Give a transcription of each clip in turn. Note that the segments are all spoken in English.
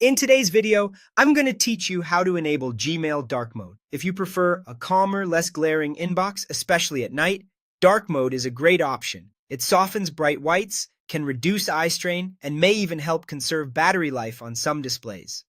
In today's video, I'm going to teach you how to enable Gmail dark mode. If you prefer a calmer, less glaring inbox, especially at night, dark mode is a great option. It softens bright whites, can reduce eye strain, and may even help conserve battery life on some displays.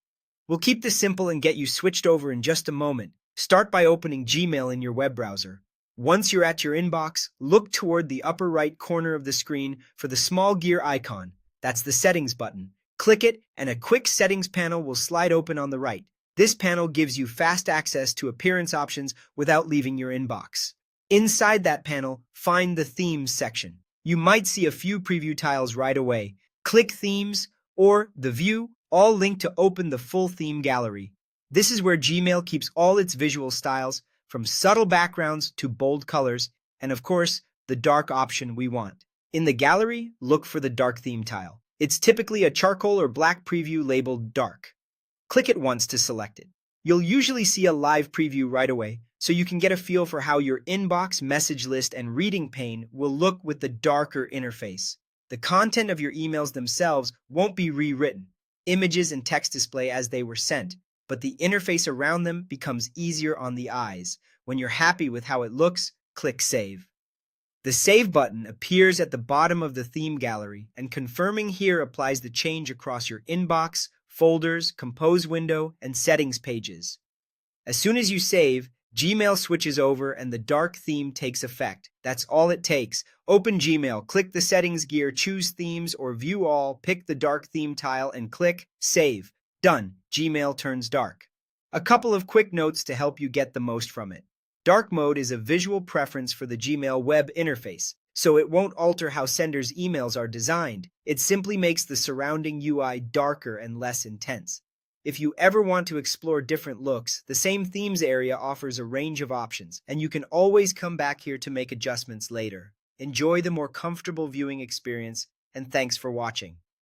We'll keep this simple and get you switched over in just a moment. Start by opening Gmail in your web browser. Once you're at your inbox, look toward the upper right corner of the screen for the small gear icon. That's the settings button. Click it, and a quick settings panel will slide open on the right. This panel gives you fast access to appearance options without leaving your inbox. Inside that panel, find the Themes section. You might see a few preview tiles right away. Click Themes or the View, all linked to open the full theme gallery. This is where Gmail keeps all its visual styles, from subtle backgrounds to bold colors, and of course, the dark option we want. In the gallery, look for the dark theme tile. It's typically a charcoal or black preview labeled dark. Click it once to select it. You'll usually see a live preview right away, so you can get a feel for how your inbox, message list, and reading pane will look with the darker interface. The content of your emails themselves won't be rewritten. Images and text display as they were sent, but the interface around them becomes easier on the eyes. When you're happy with how it looks, click Save. The Save button appears at the bottom of the theme gallery, and confirming here applies the change across your inbox, folders, compose window, and settings pages. As soon as you save, Gmail switches over and the dark theme takes effect. That's all it takes. Open Gmail, click the settings gear, choose themes or view all, pick the dark theme tile, and click Save. Done. Gmail turns dark. A couple of quick notes to help you get the most from it. Dark mode is a visual preference for the Gmail web interface, so it won't alter how senders' emails are designed. It simply makes the surrounding UI darker and less intense. If you ever want to explore different looks, the same themes area offers a range of options, and you can always come back here to make adjustments later. Enjoy the more comfortable viewing experience, and thanks for watching.